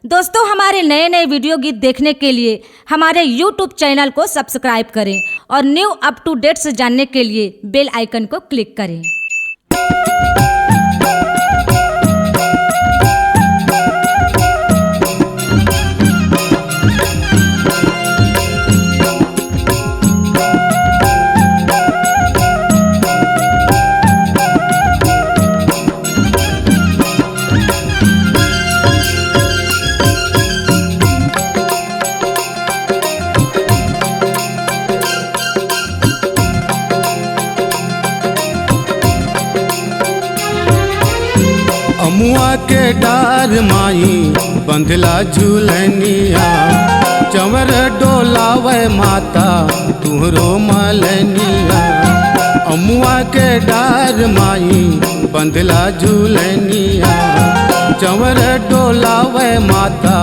दोस्तों, हमारे नए नए वीडियो गीत देखने के लिए हमारे YouTube चैनल को सब्सक्राइब करें और न्यू अप टू डेट्स जानने के लिए बेल आइकन को क्लिक करें। अमुआ के डार माई बंधला झूलनिया, चंवर डोलावे माता तुहरो मलनिया। अमुआ के डार माई बंधला झूलनिया, चंवर डोलावे माता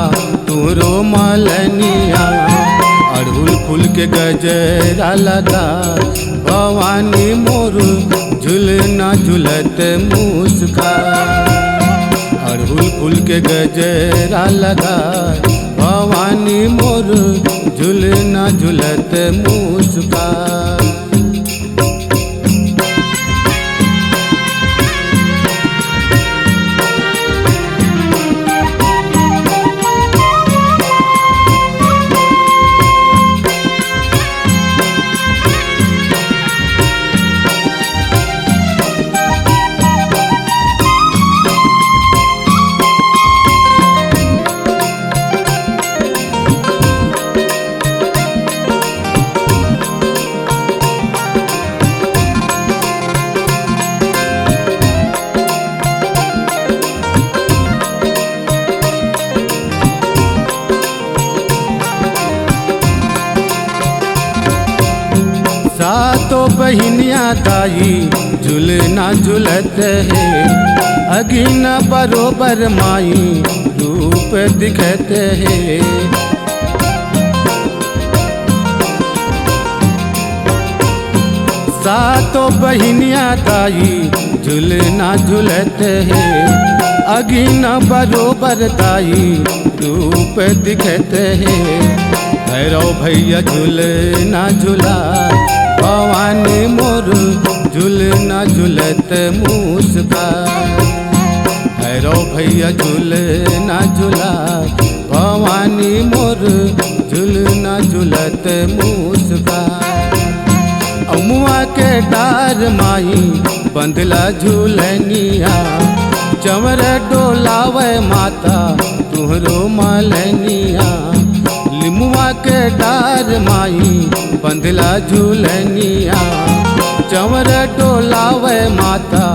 तुहरो मलनिया। अड़हुल फूल के गजरा लगा भवानी मोर झूलना झूलत मुस्का। अड़हुल फूल के गजरा लगा भवानी मोर झूलना झूलत मुस्का। सातों बहिनिया ताई झूलना झूलत है, अगिना बरोबर माई रूप दिखत है। सातों बहिनिया ताई झूलना झूलत है, अगिना बरोबर ताई रूप दिखत है। भैरव भैया झूलना झूला भवानी मोर झूलना झूलत मुस्का। भैरव भैया झूलना झूला भवानी मोर झूलना झूलत मुस्का। अमुआ के डार माई बंधला झूलनिया, चंवर डोलावे माता तुहरो मलनिया। लिमुआ के डार माई बंधला झूलनिया, चंवर डोलावे माता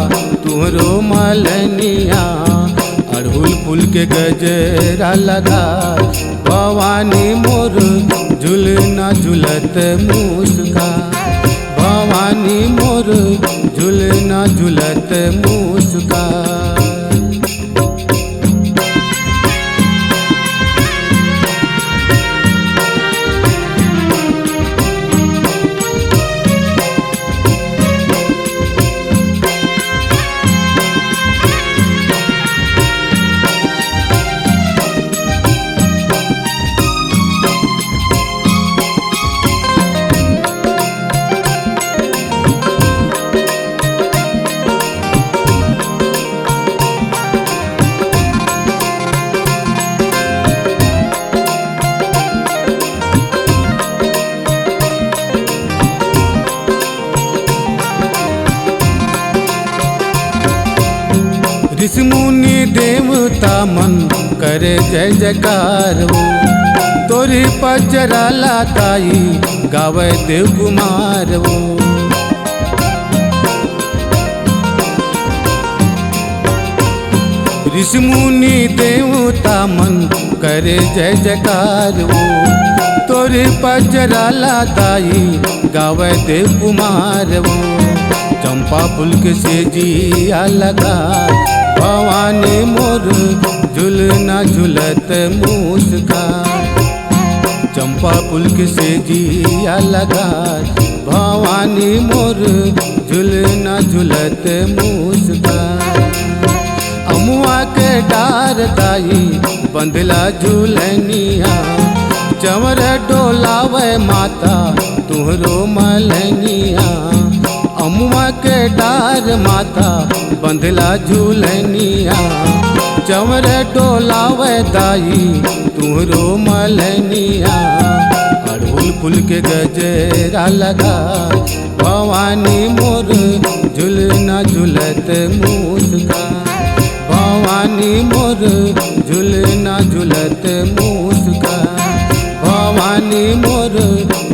तुहरो मलनिया। अड़हुल फूल के गजरा लगा भवानी मोर झूलना झूलत मुस्का। भवानी मोर झूलना झूलत मुस्का। ऋषि मुनि देवता मन करे जय जयकार हो, तोरी पचरा लाताई गावे देव कुमार हो। ऋषि मुनि देवता मन करे जय जयकार हो, तोरी पचरा लाताई गावे देव कुमार हो। चंपा फूल के सेजिया लगा भवानी मोर झूलना झूलत मुस्का। चंपा फूल के सेजिया लगा भवानी मोर झूलना झूलत मुस्का। अमुआ के डार दाई बंधला झूलनिया चवर डोलावे माता तुहरो मलनिया अमुआ के डार माता बंधला झूलनिया चवर डोलावे दाई तुहरो मलनिया अड़हुल फूल के गजरा लगा भवानी मोर झुलना झुलत मुस्का भवानी मोर झुलना झुलत मुस्का भवानी मोर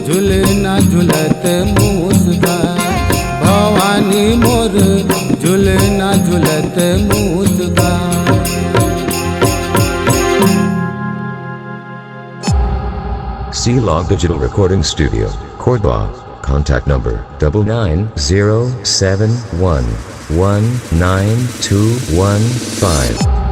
झुलना झुलत मुस्का भवानी मोर झुलना झुलत मुस्का C-Log Digital Recording Studio, Cordoba. Contact number 99071192215.